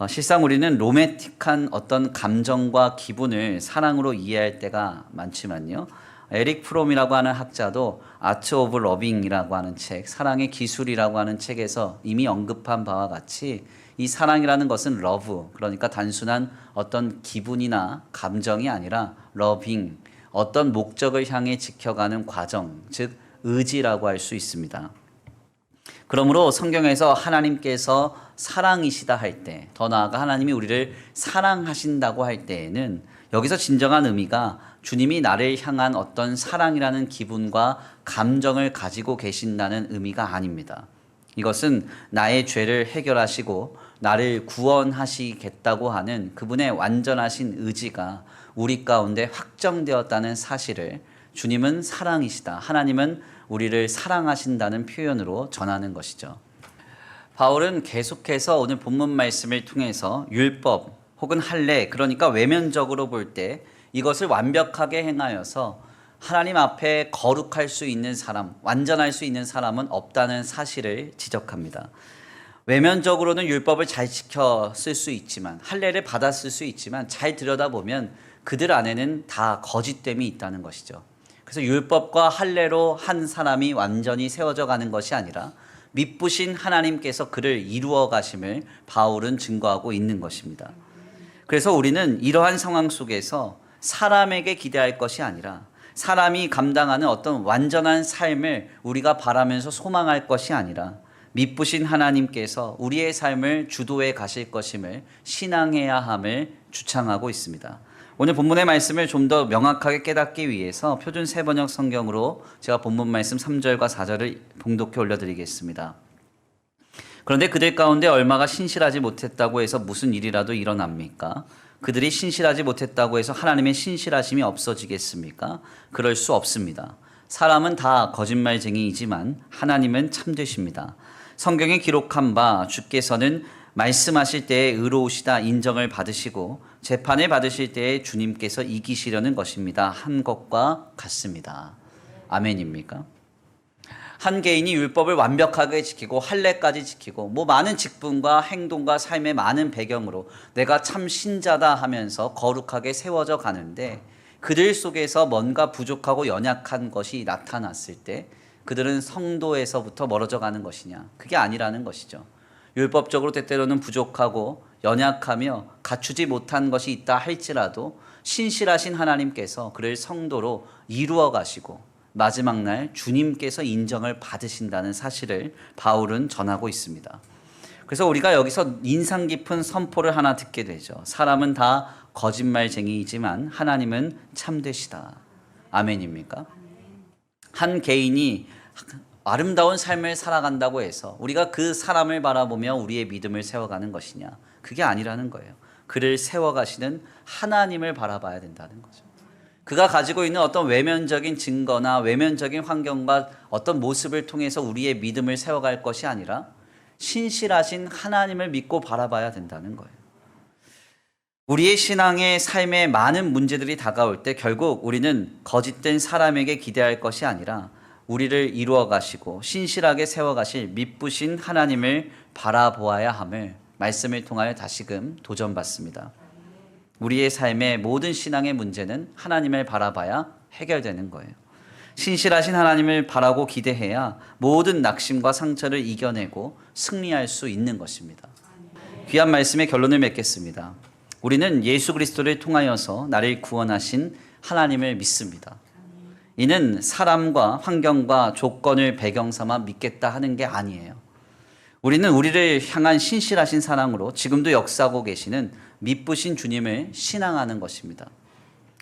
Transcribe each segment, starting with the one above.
실상 우리는 로맨틱한 어떤 감정과 기분을 사랑으로 이해할 때가 많지만요. 에릭 프롬이라고 하는 학자도 아트 오브 러빙이라고 하는 책, 사랑의 기술이라고 하는 책에서 이미 언급한 바와 같이 이 사랑이라는 것은 러브, 그러니까 단순한 어떤 기분이나 감정이 아니라 러빙, 어떤 목적을 향해 지켜가는 과정, 즉 의지라고 할 수 있습니다. 그러므로 성경에서 하나님께서 사랑이시다 할 때, 더 나아가 하나님이 우리를 사랑하신다고 할 때에는 여기서 진정한 의미가 주님이 나를 향한 어떤 사랑이라는 기분과 감정을 가지고 계신다는 의미가 아닙니다. 이것은 나의 죄를 해결하시고 나를 구원하시겠다고 하는 그분의 완전하신 의지가 우리 가운데 확정되었다는 사실을 주님은 사랑이시다, 하나님은 우리를 사랑하신다는 표현으로 전하는 것이죠. 바울은 계속해서 오늘 본문 말씀을 통해서 율법 혹은 할례, 그러니까 외면적으로 볼 때 이것을 완벽하게 행하여서 하나님 앞에 거룩할 수 있는 사람, 완전할 수 있는 사람은 없다는 사실을 지적합니다. 외면적으로는 율법을 잘 지켜 쓸 수 있지만, 할례를 받아 쓸 수 있지만 잘 들여다보면 그들 안에는 다 거짓됨이 있다는 것이죠. 그래서 율법과 할례로 한 사람이 완전히 세워져 가는 것이 아니라 미쁘신 하나님께서 그를 이루어 가심을 바울은 증거하고 있는 것입니다. 그래서 우리는 이러한 상황 속에서 사람에게 기대할 것이 아니라 사람이 감당하는 어떤 완전한 삶을 우리가 바라면서 소망할 것이 아니라 미쁘신 하나님께서 우리의 삶을 주도해 가실 것임을 신앙해야 함을 주창하고 있습니다. 오늘 본문의 말씀을 좀 더 명확하게 깨닫기 위해서 표준 세번역 성경으로 제가 본문 말씀 3절과 4절을 봉독해 올려드리겠습니다. 그런데 그들 가운데 얼마가 신실하지 못했다고 해서 무슨 일이라도 일어납니까? 그들이 신실하지 못했다고 해서 하나님의 신실하심이 없어지겠습니까? 그럴 수 없습니다. 사람은 다 거짓말쟁이이지만 하나님은 참되십니다. 성경에 기록한 바 주께서는 말씀하실 때에 의로우시다 인정을 받으시고 재판을 받으실 때에 주님께서 이기시려는 것입니다. 한 것과 같습니다. 아멘입니까? 한 개인이 율법을 완벽하게 지키고 할례까지 지키고 많은 직분과 행동과 삶의 많은 배경으로 내가 참 신자다 하면서 거룩하게 세워져 가는데 그들 속에서 뭔가 부족하고 연약한 것이 나타났을 때 그들은 성도에서부터 멀어져 가는 것이냐? 그게 아니라는 것이죠. 율법적으로 때때로는 부족하고 연약하며 갖추지 못한 것이 있다 할지라도 신실하신 하나님께서 그를 성도로 이루어 가시고 마지막 날 주님께서 인정을 받으신다는 사실을 바울은 전하고 있습니다. 그래서 우리가 여기서 인상 깊은 선포를 하나 듣게 되죠. 사람은 다 거짓말쟁이이지만 하나님은 참되시다. 아멘입니까? 한 개인이 아름다운 삶을 살아간다고 해서 우리가 그 사람을 바라보며 우리의 믿음을 세워가는 것이냐? 그게 아니라는 거예요. 그를 세워가시는 하나님을 바라봐야 된다는 거죠. 그가 가지고 있는 어떤 외면적인 증거나 외면적인 환경과 어떤 모습을 통해서 우리의 믿음을 세워갈 것이 아니라 신실하신 하나님을 믿고 바라봐야 된다는 거예요. 우리의 신앙의 삶에 많은 문제들이 다가올 때 결국 우리는 거짓된 사람에게 기대할 것이 아니라 우리를 이루어 가시고 신실하게 세워 가실 미쁘신 하나님을 바라보아야 함을 말씀을 통하여 다시금 도전받습니다. 우리의 삶의 모든 신앙의 문제는 하나님을 바라봐야 해결되는 거예요. 신실하신 하나님을 바라고 기대해야 모든 낙심과 상처를 이겨내고 승리할 수 있는 것입니다. 귀한 말씀의 결론을 맺겠습니다. 우리는 예수 그리스도를 통하여서 나를 구원하신 하나님을 믿습니다. 이는 사람과 환경과 조건을 배경 삼아 믿겠다 하는 게 아니에요. 우리는 우리를 향한 신실하신 사랑으로 지금도 역사하고 계시는 미쁘신 주님을 신앙하는 것입니다.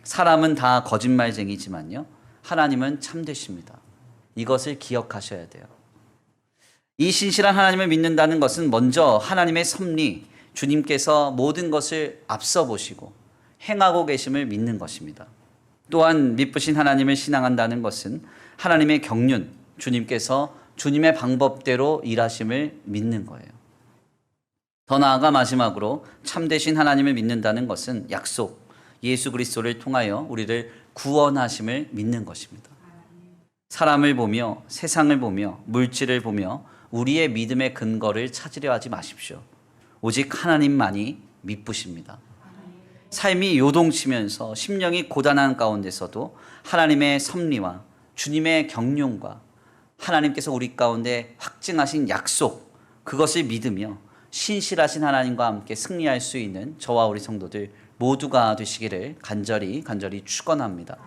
사람은 다 거짓말쟁이지만요, 하나님은 참되십니다. 이것을 기억하셔야 돼요. 이 신실한 하나님을 믿는다는 것은 먼저 하나님의 섭리, 주님께서 모든 것을 앞서 보시고 행하고 계심을 믿는 것입니다. 또한 미쁘신 하나님을 신앙한다는 것은 하나님의 경륜, 주님께서 주님의 방법대로 일하심을 믿는 거예요. 더 나아가 마지막으로 참되신 하나님을 믿는다는 것은 약속, 예수 그리스도를 통하여 우리를 구원하심을 믿는 것입니다. 사람을 보며 세상을 보며 물질을 보며 우리의 믿음의 근거를 찾으려 하지 마십시오. 오직 하나님만이 미쁘십니다. 삶이 요동치면서 심령이 고단한 가운데서도 하나님의 섭리와 주님의 경륜과 하나님께서 우리 가운데 확증하신 약속, 그것을 믿으며 신실하신 하나님과 함께 승리할 수 있는 저와 우리 성도들 모두가 되시기를 간절히 축원합니다.